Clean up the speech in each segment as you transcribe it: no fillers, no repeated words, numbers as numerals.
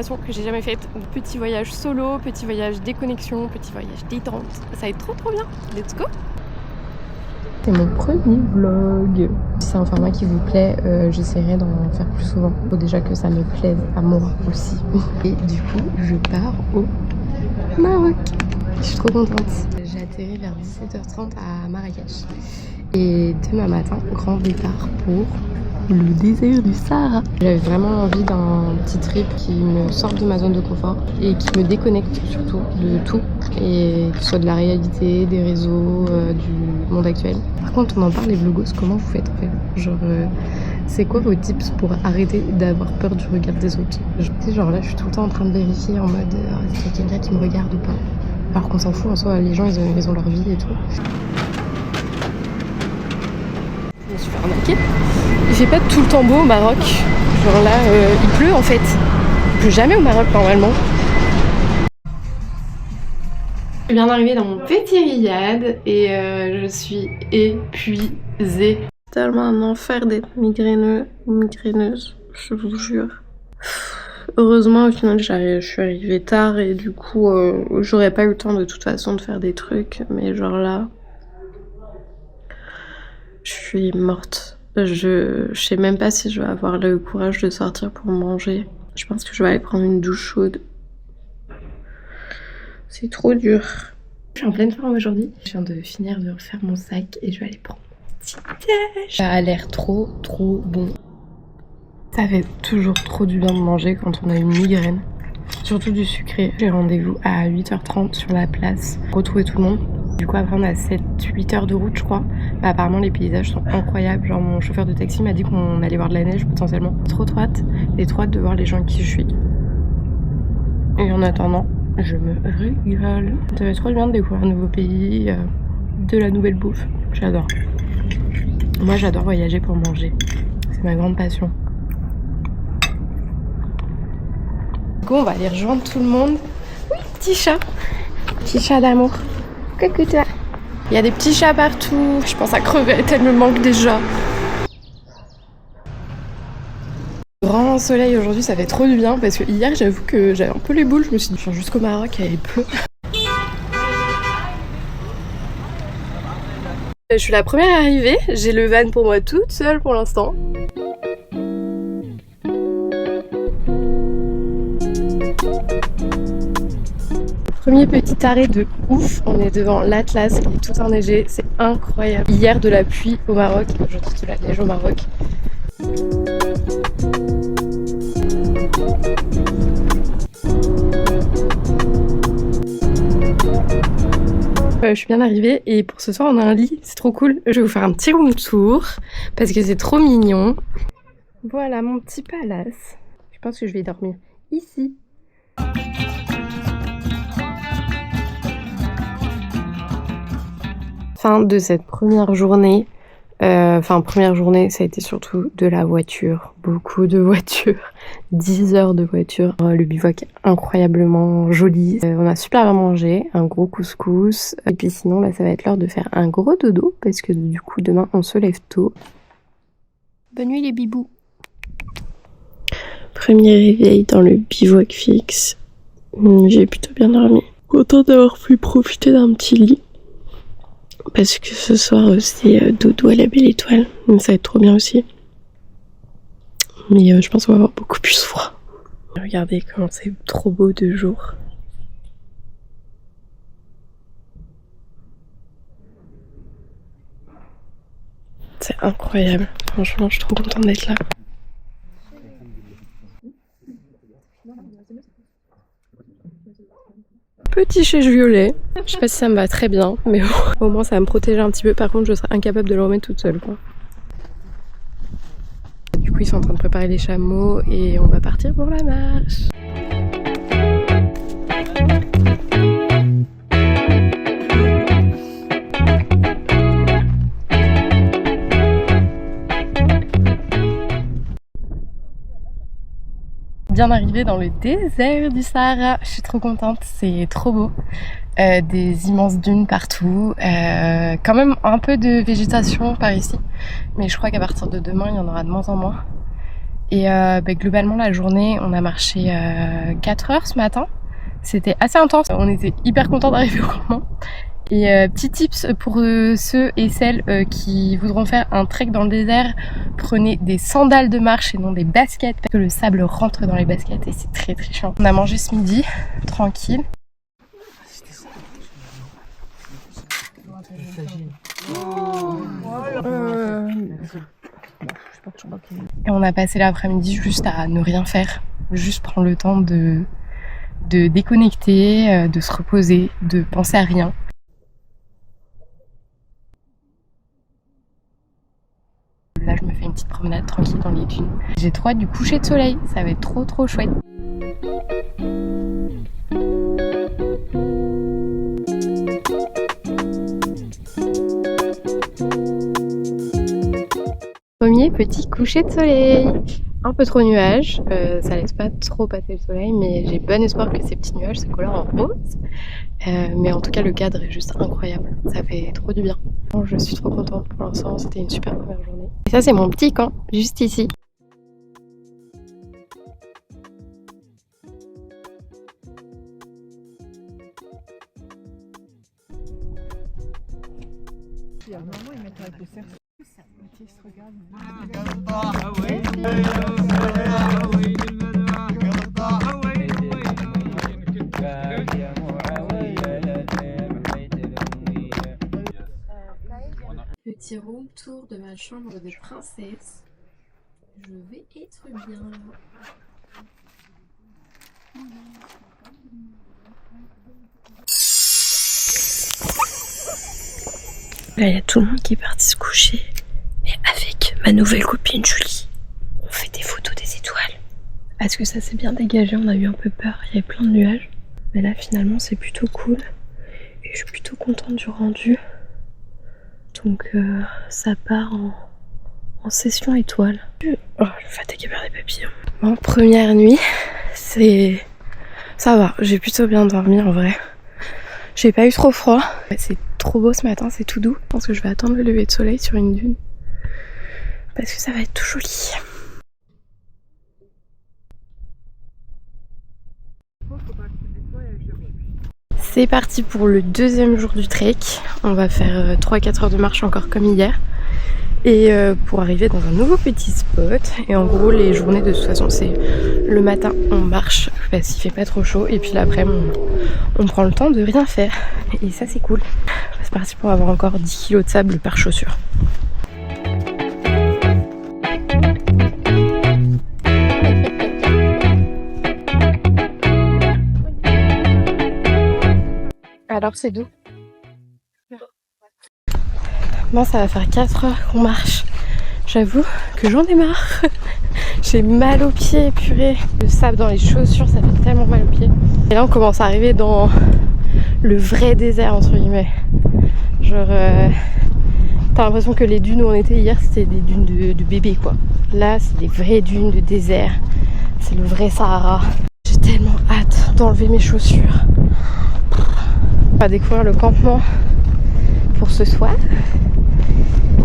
destination que j'ai jamais faite. Petit voyage solo, petit voyage déconnexion, petit voyage détente. Ça va être trop bien. Let's go! C'est mon premier vlog. Si c'est un format qui vous plaît, j'essaierai d'en faire plus souvent. Faut déjà que ça me plaise à moi aussi. Et du coup, je pars au Maroc. Je suis trop contente. J'ai atterri vers 17h30 à Marrakech. Et demain matin, grand départ pour le désert du Sahara. J'avais vraiment envie d'un petit trip qui me sorte de ma zone de confort et qui me déconnecte surtout de tout, et que ce soit de la réalité, des réseaux, du monde actuel. Par contre, on en parle les vlogos, comment vous faites en fait? Genre, c'est quoi vos tips pour arrêter d'avoir peur du regard des autres? Tu sais, genre là, je suis tout le temps en train de vérifier en mode est-ce qu'il y a quelqu'un qui me regarde ou pas? Alors qu'on s'en fout en soi, les gens ils ont leur vie et tout. Je me suis fait arnaquer. Il fait pas tout le temps beau au Maroc. Genre là, il pleut en fait. Il pleut jamais au Maroc normalement. Je viens d'arriver dans mon petit riad et je suis épuisée. C'est tellement un enfer d'être migraineuse, je vous jure. Heureusement au final je suis arrivée tard et du coup j'aurais pas eu le temps de toute façon de faire des trucs, mais genre là je suis morte. Je sais même pas si je vais avoir le courage de sortir pour manger. Je pense que je vais aller prendre une douche chaude. C'est trop dur. Je suis en pleine forme aujourd'hui. Je viens de finir de refaire mon sac et je vais aller prendre mon petit déj. Ça a l'air trop bon. Ça fait toujours trop du bien de manger quand on a une migraine. Surtout du sucré. J'ai rendez-vous à 8h30 sur la place. Retrouver tout le monde. Du coup après on a 7-8 heures de route je crois. Mais apparemment les paysages sont incroyables. Genre mon chauffeur de taxi m'a dit qu'on allait voir de la neige potentiellement. Trop hâte. Et trop hâte de voir les gens avec qui je suis. Et en attendant, je me régale. Ça va être trop bien de découvrir un nouveau pays, de la nouvelle bouffe. J'adore. Moi j'adore voyager pour manger. C'est ma grande passion. Du coup on va aller rejoindre tout le monde. Oui, petit chat. Petit chat d'amour. Coucou toi. Il y a des petits chats partout. Je pense à crever, elle me manque déjà. Grand soleil aujourd'hui, ça fait trop du bien parce que hier j'avoue que j'avais un peu les boules. Je me suis dit, je viens jusqu'au Maroc, il pleut. Je suis la première arrivée. J'ai le van pour moi toute seule pour l'instant. Premier petit arrêt de ouf, on est devant l'Atlas qui est tout enneigé, c'est incroyable. Hier de la pluie au Maroc, aujourd'hui de la neige au Maroc. Je suis bien arrivée et pour ce soir on a un lit, c'est trop cool. Je vais vous faire un petit room tour parce que c'est trop mignon. Voilà mon petit palace. Je pense que je vais dormir ici. Fin de cette première journée. Première journée, ça a été surtout de la voiture. Beaucoup de voitures. 10 heures de voiture. Le bivouac est incroyablement joli. On a super bien mangé. Un gros couscous. Et puis sinon, là, ça va être l'heure de faire un gros dodo. Parce que du coup, demain, on se lève tôt. Bonne nuit les bibous. Premier réveil dans le bivouac fixe. J'ai plutôt bien dormi. Content d'avoir pu profiter d'un petit lit. Parce que ce soir c'est dodo à la belle étoile, donc ça va être trop bien aussi. Mais je pense qu'on va avoir beaucoup plus froid. Regardez comment c'est trop beau de jour. C'est incroyable, franchement je suis trop contente d'être là. Petit chèche violet. Je sais pas si ça me va très bien, mais bon, au moins ça va me protéger un petit peu. Par contre, je serais incapable de le remettre toute seule, quoi. Du coup, ils sont en train de préparer les chameaux et on va partir pour la marche. Bien arrivé dans le désert du Sahara, je suis trop contente, c'est trop beau. Des immenses dunes partout, quand même un peu de végétation par ici, mais je crois qu'à partir de demain il y en aura de moins en moins. Et globalement la journée on a marché 4 heures ce matin. C'était assez intense, on était hyper contents d'arriver au campement. Et petit tips pour ceux et celles qui voudront faire un trek dans le désert, prenez des sandales de marche et non des baskets parce que le sable rentre dans les baskets et c'est très très chiant. On a mangé ce midi, tranquille. Et on a passé l'après-midi juste à ne rien faire, juste prendre le temps de déconnecter, de se reposer, de penser à rien. Là je me fais une petite promenade tranquille dans les dunes. J'ai trop hâte du coucher de soleil, ça va être trop chouette. Premier petit coucher de soleil. Un peu trop de nuages, ça laisse pas trop passer le soleil, mais j'ai bon espoir que ces petits nuages se colorent en rose. Mais en tout cas le cadre est juste incroyable, ça fait trop du bien. Je suis trop contente pour l'instant, c'était une super première journée. Et ça c'est mon petit camp, juste ici. Petit room tour de ma chambre de princesse. Je vais être bien. Là, il y a tout le monde qui est parti se coucher. Mais avec ma nouvelle copine Julie, on fait des photos des étoiles. Est-ce que ça s'est bien dégagé? On a eu un peu peur, il y avait plein de nuages. Mais là, finalement, c'est plutôt cool. Et je suis plutôt contente du rendu. Donc, ça part en session étoile. Oh, je suis fatiguée par des papillons. Bon, première nuit, ça va, j'ai plutôt bien dormi en vrai. J'ai pas eu trop froid. C'est trop beau ce matin, c'est tout doux. Je pense que je vais attendre le lever de soleil sur une dune. Parce que ça va être tout joli. C'est parti pour le deuxième jour du trek. On va faire 3-4 heures de marche encore comme hier. Et pour arriver dans un nouveau petit spot. Et en gros les journées de toute façon c'est le matin on marche parce qu'il fait pas trop chaud. Et puis l'après on prend le temps de rien faire. Et ça c'est cool. C'est parti pour avoir encore 10 kg de sable par chaussure. Alors c'est doux. Bon, ça va faire 4 heures qu'on marche. J'avoue que j'en ai marre. J'ai mal aux pieds, purée. Le sable dans les chaussures, ça fait tellement mal aux pieds. Et là on commence à arriver dans le vrai désert entre guillemets. Genre t'as l'impression que les dunes où on était hier c'était des dunes de bébés quoi. Là c'est des vraies dunes de désert. C'est le vrai Sahara. J'ai tellement hâte d'enlever mes chaussures. On va découvrir le campement pour ce soir.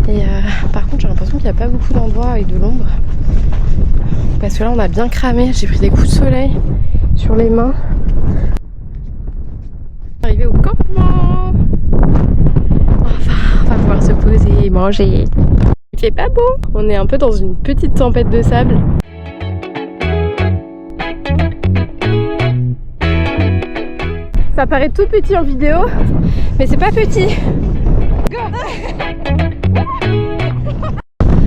Et par contre j'ai l'impression qu'il n'y a pas beaucoup d'endroits avec de l'ombre. Parce que là on a bien cramé, j'ai pris des coups de soleil sur les mains. Arrivé au campement. Enfin, on va pouvoir se poser et manger. Il fait pas beau. On est un peu dans une petite tempête de sable. Ça paraît tout petit en vidéo, mais c'est pas petit.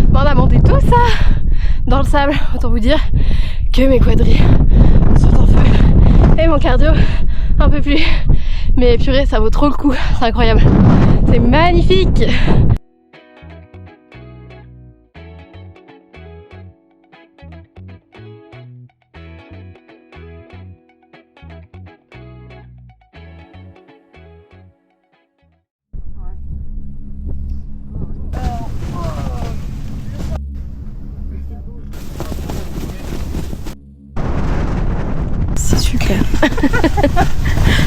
Bon, on a monté tout ça dans le sable, autant vous dire que mes quadris sont en feu et mon cardio un peu plus. Mais purée, ça vaut trop le coup, c'est incroyable, c'est magnifique. C'est super.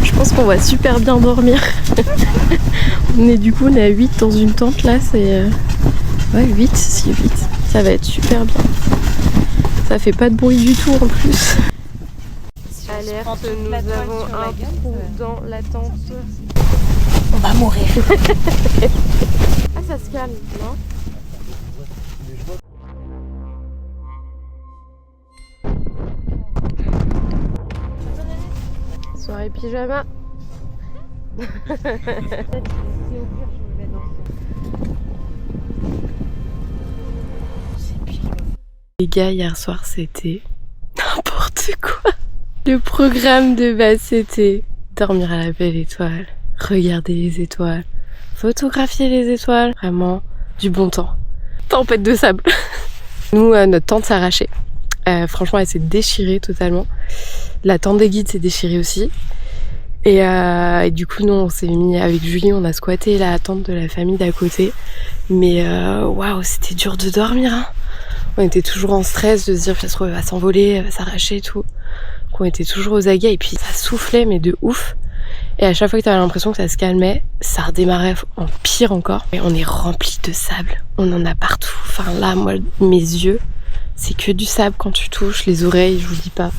Je pense qu'on va super bien dormir. On est à 8 dans une tente là, c'est... Ouais 8, si 8. Ça va être super bien. Ça Ça fait pas de bruit du tout en plus. Alerte, nous avons un trou dans la tente. On va mourir. Ah, ça se calme, non? Soirée pyjama. Les gars, hier soir c'était n'importe quoi. Le programme de base c'était dormir à la belle étoile, regarder les étoiles, photographier les étoiles, vraiment du bon temps. Tempête de sable. Nous, notre tente s'est arrachée. Franchement, elle s'est déchirée totalement. La tente des guides s'est déchirée aussi. Et du coup, nous, on s'est mis avec Julie, on a squatté la tente de la famille d'à côté. Mais waouh, c'était dur de dormir. Hein. On était toujours en stress de se dire, ça se trouve, elle va s'envoler, elle va s'arracher et tout. Donc, on était toujours aux aguets et puis ça soufflait, mais de ouf. Et à chaque fois que t'avais l'impression que ça se calmait, ça redémarrait en pire encore. Et on est rempli de sable. On en a partout. Enfin là, moi, mes yeux, c'est que du sable quand tu touches. Les oreilles, je vous dis pas.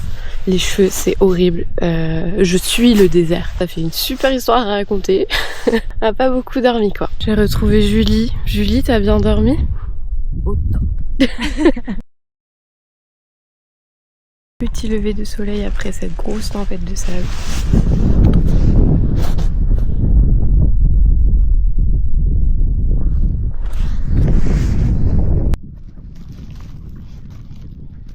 Les cheveux, c'est horrible. Je suis le désert. Ça fait une super histoire à raconter. On a pas beaucoup dormi, quoi. J'ai retrouvé Julie. Julie, t'as bien dormi? Autant. Petit lever de soleil après cette grosse tempête de sable.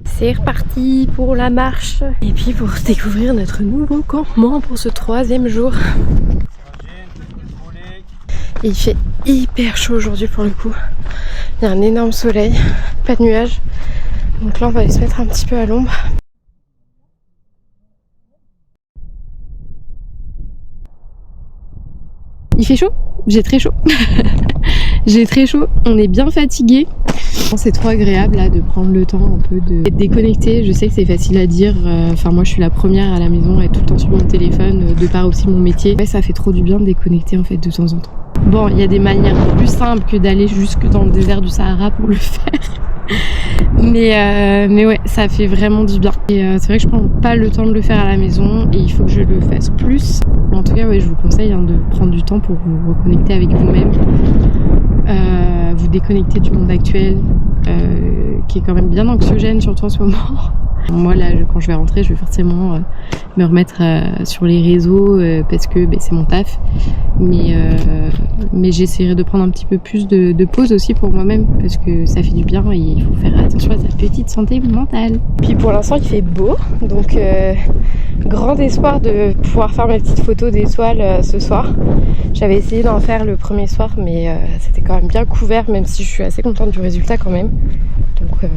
C'est reparti pour la marche et puis pour découvrir notre nouveau campement pour ce 3e jour. Et il fait hyper chaud aujourd'hui pour le coup. Il y a un énorme soleil, pas de nuages. Donc là on va aller se mettre un petit peu à l'ombre. Il fait chaud? J'ai très chaud. J'ai très chaud, on est bien fatigué. C'est trop agréable là de prendre le temps un peu d'être déconnecté. Je sais que c'est facile à dire, enfin moi je suis la première à la maison à être tout le temps sur mon téléphone, de par aussi mon métier. Ouais, ça fait trop du bien de déconnecter en fait de temps en temps. Bon, il y a des manières plus simples que d'aller jusque dans le désert du Sahara pour le faire. Mais ouais, ça fait vraiment du bien. Et c'est vrai que je prends pas le temps de le faire à la maison et il faut que je le fasse plus. En tout cas, ouais, je vous conseille de prendre du temps pour vous reconnecter avec vous-même. Vous déconnecter du monde actuel qui est quand même bien anxiogène, surtout en ce moment. Moi là, quand je vais rentrer, je vais forcément me remettre sur les réseaux parce que c'est mon taf. Mais j'essaierai de prendre un petit peu plus de pause aussi pour moi-même parce que ça fait du bien et il faut faire attention à sa petite santé mentale. Puis pour l'instant, il fait beau, donc grand espoir de pouvoir faire mes petites photos d'étoiles ce soir. J'avais essayé d'en faire le premier soir, mais c'était quand même bien couvert, même si je suis assez contente du résultat quand même. Donc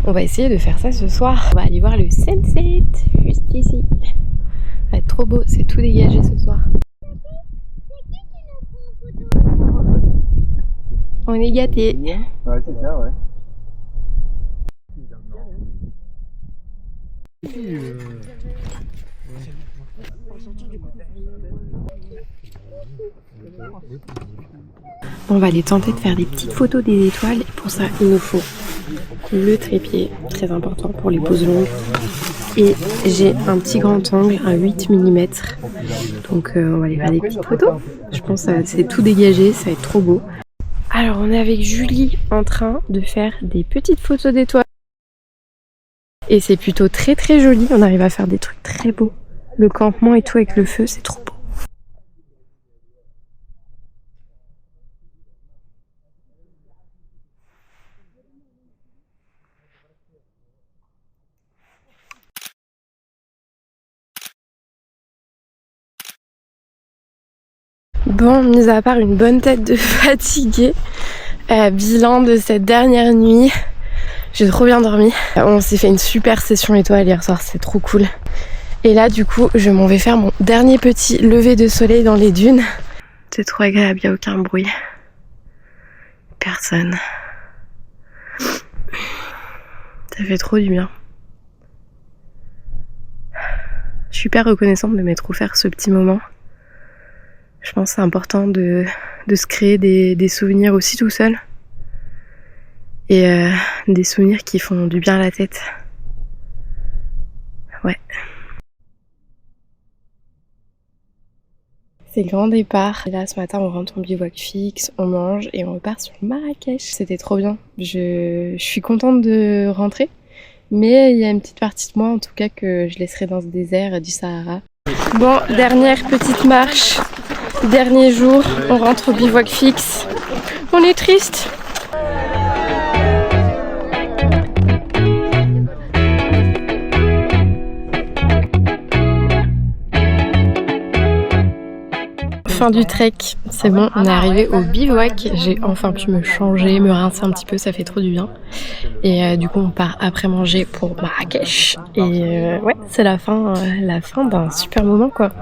on va essayer de faire ça ce soir. On va aller voir le sunset juste ici. Ça va être trop beau, c'est tout dégagé ce soir. On est gâtés. Ouais, c'est ça, ouais. On va aller tenter de faire des petites photos des étoiles et pour ça il nous faut le trépied, très important pour les poses longues, et j'ai un petit grand angle, un 8 mm, donc on va aller faire des petites photos. Je pense que c'est tout dégagé, ça va être trop beau. Alors on est avec Julie en train de faire des petites photos d'étoiles et c'est plutôt très très joli, on arrive à faire des trucs très beaux. Le campement et tout avec le feu, c'est trop beau. Bon, mis à part une bonne tête de fatiguée, bilan de cette dernière nuit, j'ai trop bien dormi. On s'est fait une super session étoile hier soir, c'est trop cool. Et là du coup, je m'en vais faire mon dernier petit lever de soleil dans les dunes. C'est trop agréable, il n'y a aucun bruit. Personne. Ça fait trop du bien. Je suis hyper reconnaissante de m'être offert ce petit moment. Je pense que c'est important de se créer des souvenirs aussi tout seul. Et des souvenirs qui font du bien à la tête. Ouais. C'est le grand départ. Et là, ce matin, on rentre en bivouac fixe, on mange et on repart sur Marrakech. C'était trop bien. Je suis contente de rentrer. Mais il y a une petite partie de moi, en tout cas, que je laisserai dans ce désert du Sahara. Bon, dernière petite marche. Dernier jour, on rentre au bivouac fixe. On est triste. Fin du trek, c'est bon, on est arrivé au bivouac. J'ai enfin pu me changer, me rincer un petit peu, ça fait trop du bien. Et du coup, on part après manger pour Marrakech. Et ouais, c'est la fin d'un super moment quoi.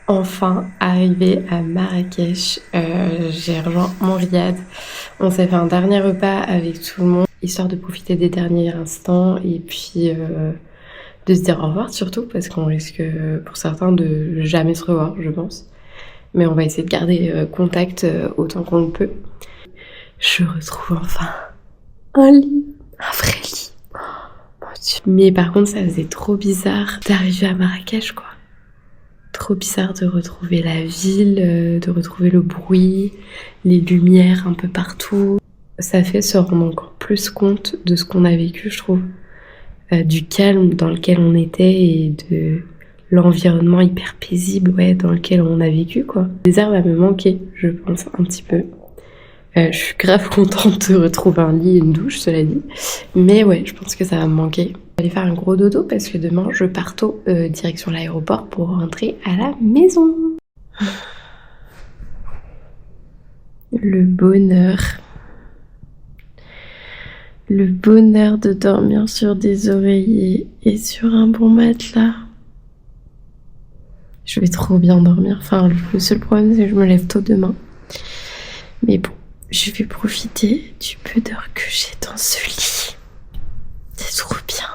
Enfin arrivé à Marrakech, j'ai rejoint mon riad. On s'est fait un dernier repas avec tout le monde, histoire de profiter des derniers instants et puis de se dire au revoir surtout, parce qu'on risque pour certains de jamais se revoir, je pense. Mais on va essayer de garder contact autant qu'on le peut. Je retrouve enfin un lit, un vrai lit. Oh, mon Dieu. Mais par contre, ça faisait trop bizarre d'arriver à Marrakech, quoi. Trop bizarre de retrouver la ville, de retrouver le bruit, les lumières un peu partout. Ça fait se rendre encore plus compte de ce qu'on a vécu, je trouve. Du calme dans lequel on était et de l'environnement hyper paisible dans lequel on a vécu quoi. Le désert va me manquer, je pense, un petit peu. Je suis grave contente de retrouver un lit et une douche, cela dit. Mais ouais, je pense que ça va me manquer. Je vais aller faire un gros dodo parce que demain je pars tôt direction l'aéroport pour rentrer à la maison. Le bonheur. Le bonheur de dormir sur des oreillers et sur un bon matelas. Je vais trop bien dormir. Enfin, le seul problème, c'est que je me lève tôt demain. Mais bon, je vais profiter du peu d'heure que j'ai dans ce lit. C'est trop bien.